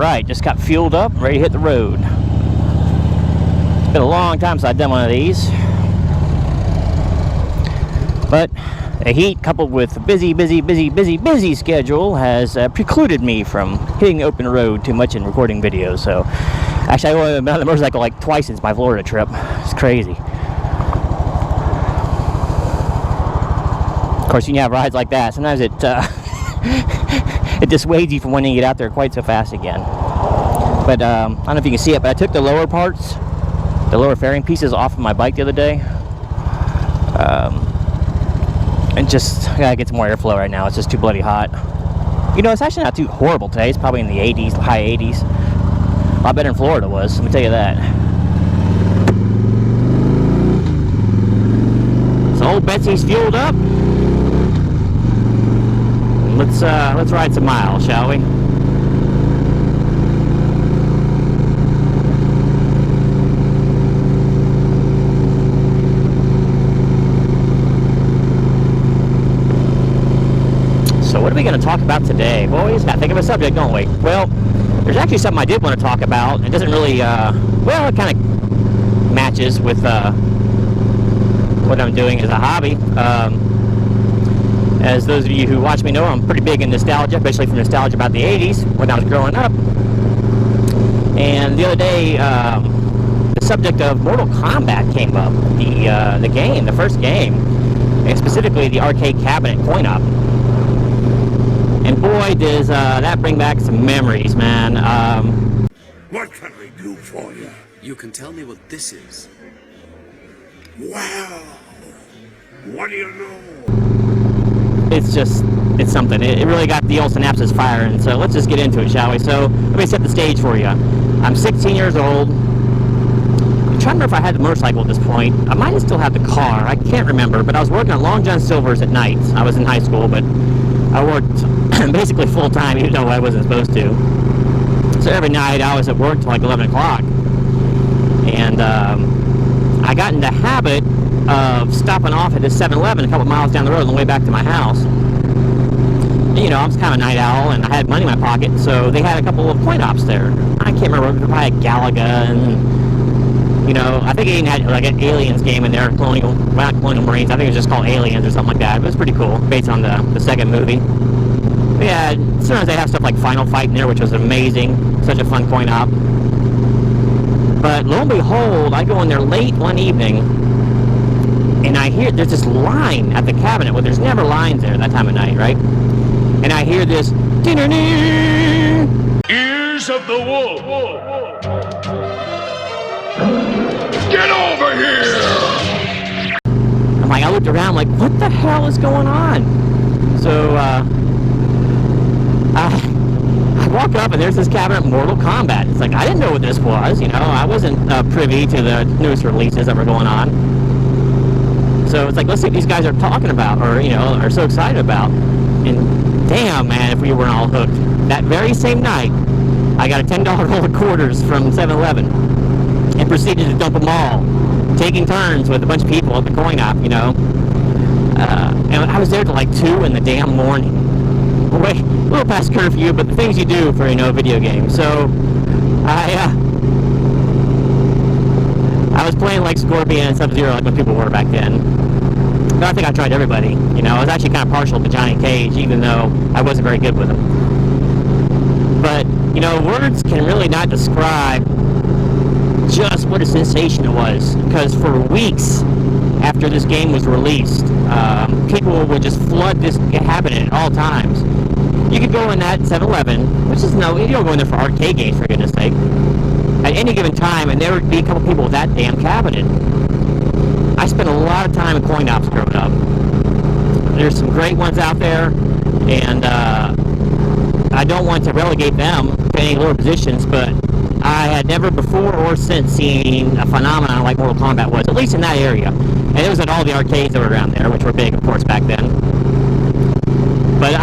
Alright, just got fueled up, ready to hit the road. It's been a long time since I've done one of these. But the heat coupled with a busy schedule has precluded me from hitting the open road too much and recording videos. So, actually I've only been on the motorcycle like twice since my Florida trip. It's crazy. Of course, when you have rides like that, sometimes it it dissuades you from wanting to get out there quite so fast again. But I don't know if you can see it, but I took the lower parts, the lower fairing pieces off of my bike the other day. And just gotta get some more airflow right now. It's just too bloody hot. You know, it's actually not too horrible today. It's probably in the 80s, high 80s. A lot better than Florida was, let me tell you that. So old Betsy's fueled up. Let's ride some miles, shall we? So what are we going to talk about today? Well, we just got to think of a subject, don't we? Well, there's actually something I did want to talk about. It doesn't really, well, it kind of matches with what I'm doing as a hobby. As those of you who watch me know, I'm pretty big in nostalgia, especially for nostalgia about the 80s, when I was growing up. And the other day, the subject of Mortal Kombat came up, the game, the first game, and specifically the arcade cabinet coin-op. And boy, does that bring back some memories, man. What can we do for you? You can tell me what this is. Wow! What do you know? It's something. It really got the old synapses firing. So let's just get into it, shall we? So let me set the stage for you. I'm 16 years old. I'm trying to remember if I had the motorcycle at this point. I might still have the car. I can't remember. But I was working on Long John Silver's at night. I was in high school, but I worked basically full time, even though I wasn't supposed to. So every night I was at work till like 11 o'clock. And I got in the habit of stopping off at this 7-Eleven a couple miles down the road on the way back to my house. And, you know, I was kind of a night owl and I had money in my pocket, so they had a couple of coin-ops there. I can't remember, if I had Galaga and, you know, I think it even had like an Aliens game in there, not Colonial Marines, I think it was just called Aliens or something like that. It was pretty cool, based on the second movie. But yeah, sometimes they have stuff like Final Fight in there, which was amazing, such a fun coin-op. But lo and behold, I go in there late one evening, and I hear there's this line at the cabinet. Well, there's never lines there at that time of night, right? And I hear this Ears of the wolf! Get over here! I'm like, I looked around like, what the hell is going on? So I walk up and there's this cabinet, Mortal Kombat. It's like, I didn't know what this was, you know. I wasn't privy to the newest releases that were going on. So it's like, let's see what these guys are talking about, or, you know, are so excited about. And damn, man, if we weren't all hooked. That very same night, I got a $10 roll of quarters from 7-Eleven and proceeded to dump them all, taking turns with a bunch of people at the coin-op, you know. And I was there till like 2 in the damn morning. Wait, a little past curfew, but the things you do for, you know, a video game. So I was playing like Scorpion and Sub-Zero like when people were back then. But I think I tried everybody. You know, I was actually kind of partial to Johnny Cage, even though I wasn't very good with him. But, you know, words can really not describe just what a sensation it was. Because for weeks after this game was released, people would just flood this cabinet at all times. You could go in that 7-Eleven, which is you don't go in there for arcade games, for goodness sake, at any given time, and there would be a couple people with that damn cabinet. I spent a lot of time in coin-ops growing up. There's some great ones out there, and I don't want to relegate them to any lower positions, but I had never before or since seen a phenomenon like Mortal Kombat was, at least in that area. And it was at all the arcades that were around there, which were big, of course, back then. But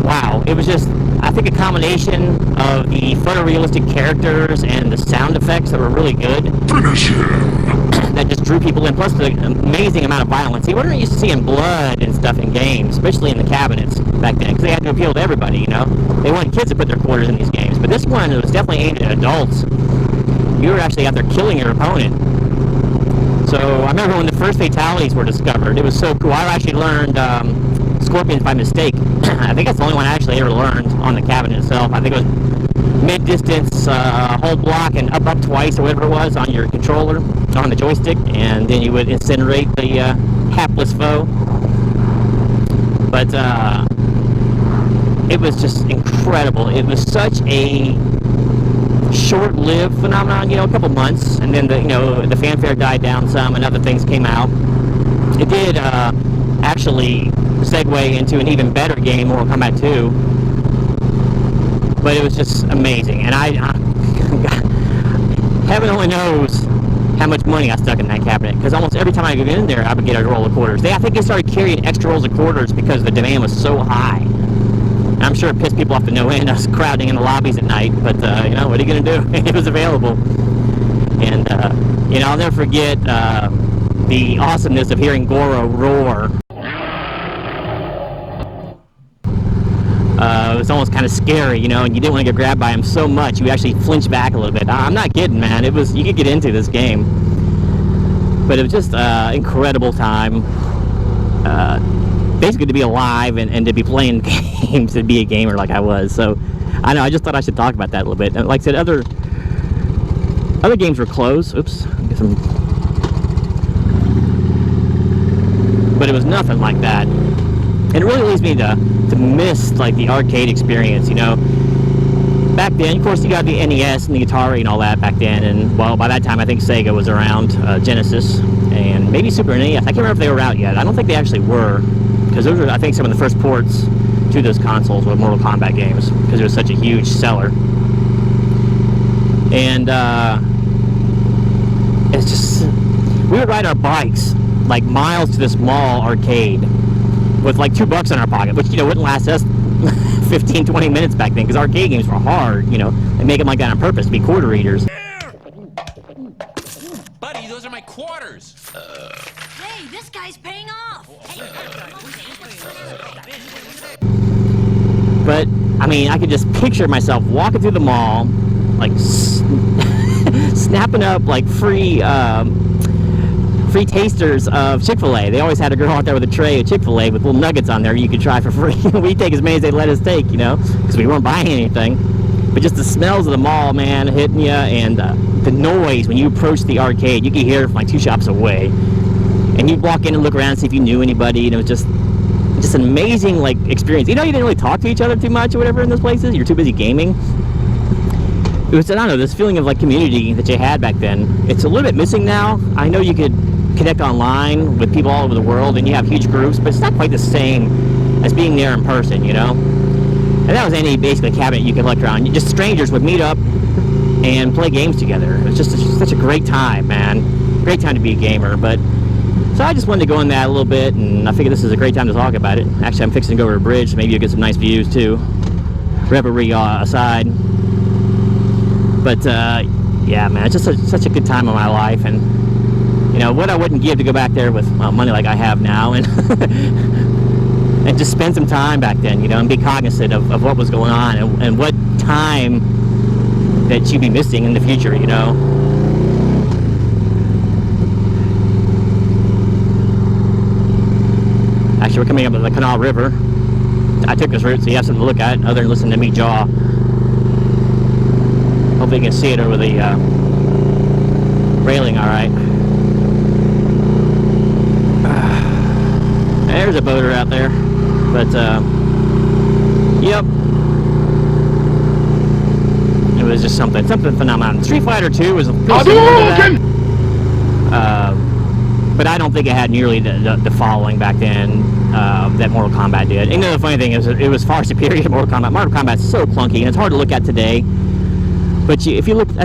wow, it was just, I think, a combination of the photorealistic characters and the sound effects that were really good. Finish him! that just drew people in, plus the amazing amount of violence. You weren't used to seeing blood and stuff in games, especially in the cabinets back then, because they had to appeal to everybody, you know. They wanted kids to put their quarters in these games, but this one, it was definitely aimed at adults. You were actually out there killing your opponent. So I remember when the first fatalities were discovered, it was so cool. I actually learned Scorpions by mistake. I think that's the only one I actually ever learned on the cabinet itself. I think it was mid-distance, hold block, and up twice, or whatever it was, on your controller, on the joystick, and then you would incinerate the hapless foe. But it was just incredible. It was such a short-lived phenomenon, you know, a couple months, and then the fanfare died down some, and other things came out. It did actually segue into an even better game, Mortal Kombat 2. But it was just amazing, and heaven only knows how much money I stuck in that cabinet, because almost every time I go in there, I would get a roll of quarters. I think they started carrying extra rolls of quarters because the demand was so high. And I'm sure it pissed people off to no end, us crowding in the lobbies at night, but, you know, what are you going to do? It was available. And, you know, I'll never forget the awesomeness of hearing Goro roar. It was almost kind of scary, you know, and you didn't want to get grabbed by him so much, you actually flinched back a little bit. I'm not kidding, man. It was, you could get into this game. But it was just incredible time. Basically to be alive and to be playing games, to be a gamer like I was. So, I know, I just thought I should talk about that a little bit. And like I said, other games were closed. Oops. Get some... But it was nothing like that. And it really leads me to miss, like, the arcade experience, you know. Back then, of course, you got the NES and the Atari and all that back then, and, well, by that time, I think Sega was around, Genesis, and maybe Super NES. I can't remember if they were out yet. I don't think they actually were, because those were, I think, some of the first ports to those consoles with Mortal Kombat games, because it was such a huge seller. And, it's just, we would ride our bikes, like, miles to this mall arcade, with like $2 in our pocket, which, you know, wouldn't last us 15-20 minutes back then, because arcade games were hard, you know. They make them like that on purpose to be quarter eaters. Buddy, those are my quarters. Hey, this guy's paying off. But I mean, I could just picture myself walking through the mall, like snapping up like free tasters of Chick-fil-A. They always had a girl out there with a tray of Chick-fil-A with little nuggets on there you could try for free. We'd take as many as they'd let us take, you know, because we weren't buying anything. But just the smells of the mall, man, hitting you, and the noise when you approach the arcade, you could hear it from like 2 shops away. And you'd walk in and look around and see if you knew anybody, and it was just an amazing, like, experience. You know, you didn't really talk to each other too much or whatever in those places. You're too busy gaming. It was, I don't know, this feeling of, like, community that you had back then. It's a little bit missing now. I know you could connect online with people all over the world, and you have huge groups, but it's not quite the same as being there in person, you know? And that was any, basically, cabinet you could look around. Just strangers would meet up and play games together. It was just such a great time, man. Great time to be a gamer, but... So I just wanted to go in that a little bit, and I figured this is a great time to talk about it. Actually, I'm fixing to go over a bridge, so maybe you'll get some nice views, too. Revelry aside. But, yeah, man, it's just such a good time of my life, and... You know, what I wouldn't give to go back there with money like I have now, and and just spend some time back then, you know, and be cognizant of what was going on, and what time that you'd be missing in the future, you know. Actually, we're coming up to the Canal River. I took this route so you have something to look at other than listening to me jaw. Hopefully you can see it over the railing all right. There's a boater out there, but yep, it was just something phenomenal. Street Fighter 2 was pretty similar to that, but I don't think it had nearly the following back then that Mortal Kombat did. And you know, the funny thing is, it was far superior to Mortal Kombat. Mortal Kombat's so clunky and it's hard to look at today. But if you look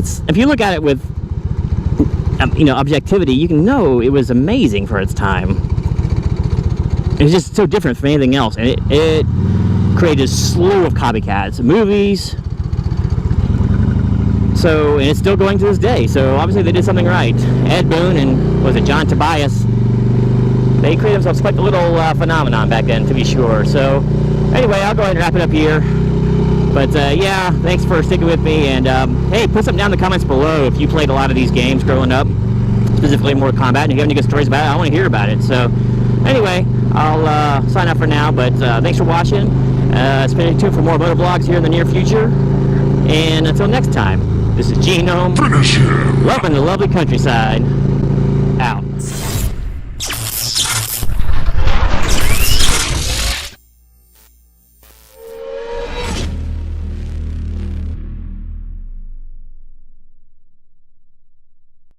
at it with you know, objectivity, you can know it was amazing for its time. It was just so different from anything else, and it created a slew of copycats, movies, So, and it's still going to this day. So obviously they did something right. Ed Boon and was it John Tobias? They created themselves quite the little phenomenon back then, to be sure. So anyway, I'll go ahead and wrap it up here. But yeah, thanks for sticking with me. And hey, put something down in the comments below if you played a lot of these games growing up, specifically Mortal Kombat, and if you have any good stories about it, I want to hear about it. So anyway, I'll sign up for now. But thanks for watching. Stay tuned for more Moto-vlogs here in the near future. And until next time, this is Genome, Finish him. loving the lovely countryside.